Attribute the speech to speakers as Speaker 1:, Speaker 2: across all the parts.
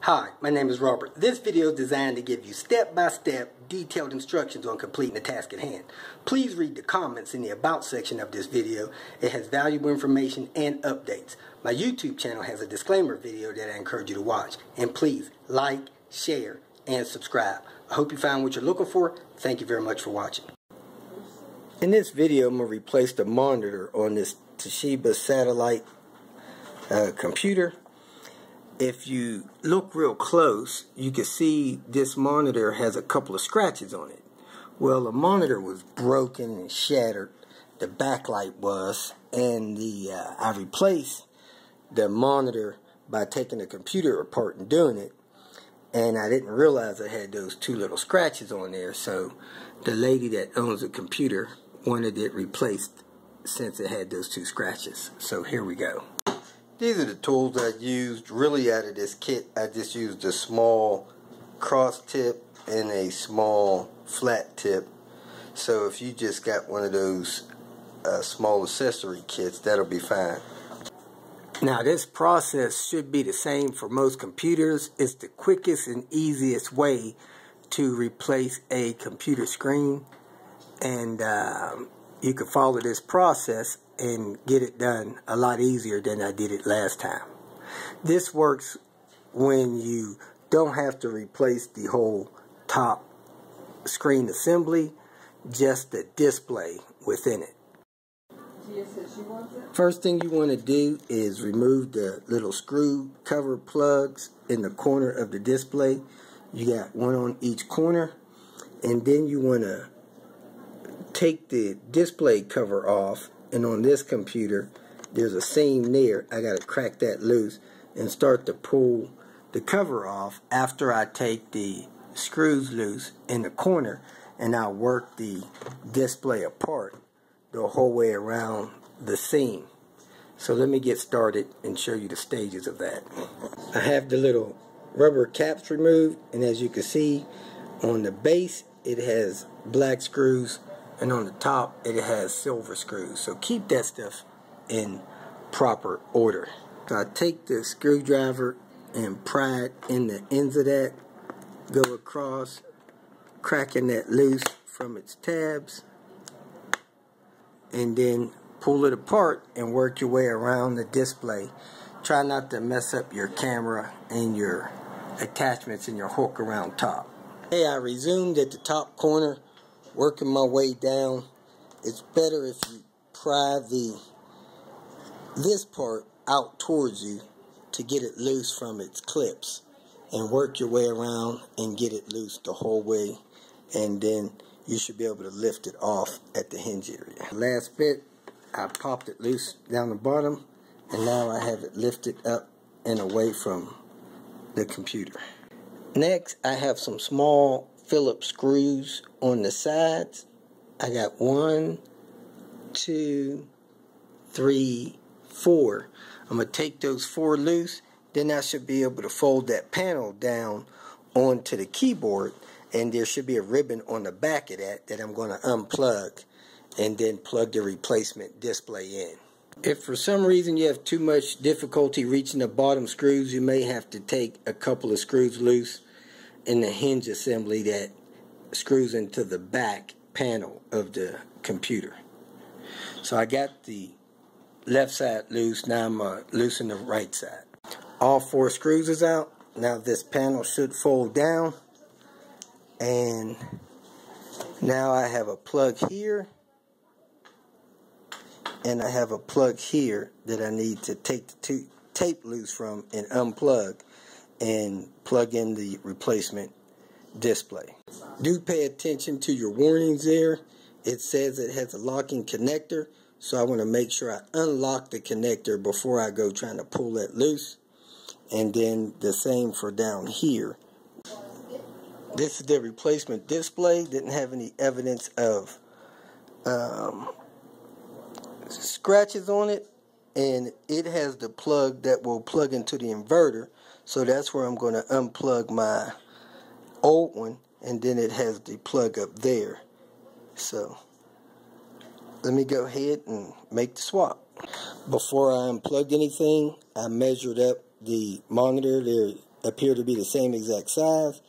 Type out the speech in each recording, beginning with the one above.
Speaker 1: Hi, my name is Robert. This video is designed to give you step-by-step detailed instructions on completing the task at hand. Please read the comments in the About section of this video. It has valuable information and updates. My YouTube channel has a disclaimer video that I encourage you to watch. And please like, share, and subscribe. I hope you found what you're looking for. Thank you very much for watching. In this video, I'm going to replace the monitor on this Toshiba satellite computer. If you look real close, you can see this monitor has a couple of scratches on it. Well, the monitor was broken and shattered. The backlight was, and I replaced the monitor by taking the computer apart and doing it. And I didn't realize I had those two little scratches on there. So the lady that owns the computer wanted it replaced since it had those two scratches. So here we go. These are the tools I used. Really, out of this kit, I just used a small cross tip and a small flat tip. So if you just got one of those small accessory kits, that'll be fine. Now, this process should be the same for most computers. It's the quickest and easiest way to replace a computer screen. And you can follow this process and get it done a lot easier than I did it last time. This works when you don't have to replace the whole top screen assembly, just the display within it. First thing you want to do is remove the little screw cover plugs in the corner of the display. You got one on each corner, and then you want to take the display cover off. And on this computer, there's a seam there. I got to crack that loose and start to pull the cover off after I take the screws loose in the corner, and I'll work the display apart the whole way around the seam. So let me get started and show you the stages of that. I have the little rubber caps removed, and as you can see, on the base it has black screws, and on the top it has silver screws. So keep that stuff in proper order. So I take the screwdriver and pry it in the ends of that, go across, cracking that loose from its tabs, and then pull it apart and work your way around the display. Try not to mess up your camera and your attachments and your hook around top. Hey, I resumed at the top corner, working my way down. It's better if you pry this part out towards you to get it loose from its clips, and work your way around and get it loose the whole way, and then you should be able to lift it off at the hinge area. Last bit, I popped it loose down the bottom, and now I have it lifted up and away from the computer. Next, I have some small Phillips screws on the sides. I got 1, 2, 3, 4. I'm going to take those 4 loose. Then I should be able to fold that panel down onto the keyboard, and there should be a ribbon on the back of that I'm going to unplug and then plug the replacement display in. If for some reason you have too much difficulty reaching the bottom screws, you may have to take a couple of screws loose in the hinge assembly that screws into the back panel of the computer. So I got the left side loose. Now I'm loosen the right side. All 4 screws is out. Now this panel should fold down, and now I have a plug here, and I have a plug here that I need to take the tape loose from and unplug and plug in the replacement display. Do pay attention to your warnings there. It says it has a locking connector, so I want to make sure I unlock the connector before I go trying to pull that loose. And then the same for down here. This is the replacement display. Didn't have any evidence of scratches on it, and it has the plug that will plug into the inverter. So that's where I'm going to unplug my old one, and then it has the plug up there. So let me go ahead and make the swap. Before I unplugged anything, I measured up the monitor. appear to be the same exact size,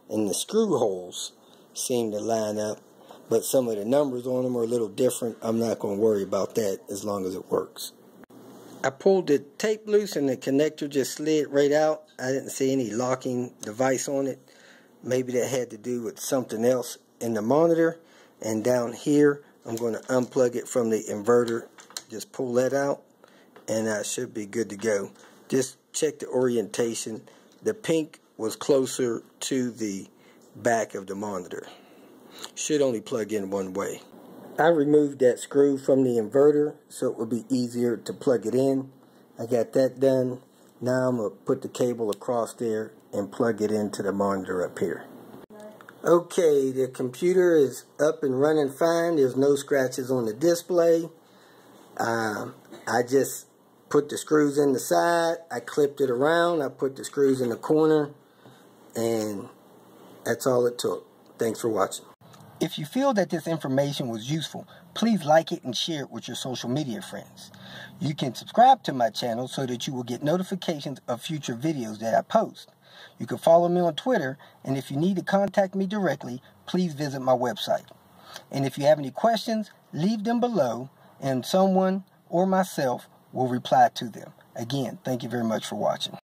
Speaker 1: and the screw holes seem to line up, but some of the numbers on them are a little different. I'm not going to worry about that as long as it works. I pulled the tape loose and the connector just slid right out. I didn't see any locking device on it. Maybe that had to do with something else in the monitor. And down here, I'm going to unplug it from the inverter. Just pull that out, and I should be good to go. Just check the orientation. The pink was closer to the back of the monitor. Should only plug in one way. I removed that screw from the inverter so it would be easier to plug it in. I got that done. Now I'm going to put the cable across there and plug it into the monitor up here. Okay, the computer is up and running fine. There's no scratches on the display. I just put the screws in the side. I clipped it around. I put the screws in the corner. And that's all it took. Thanks for watching. If you feel that this information was useful, please like it and share it with your social media friends. You can subscribe to my channel so that you will get notifications of future videos that I post. You can follow me on Twitter, and if you need to contact me directly, please visit my website. And if you have any questions, leave them below, and someone or myself will reply to them. Again, thank you very much for watching.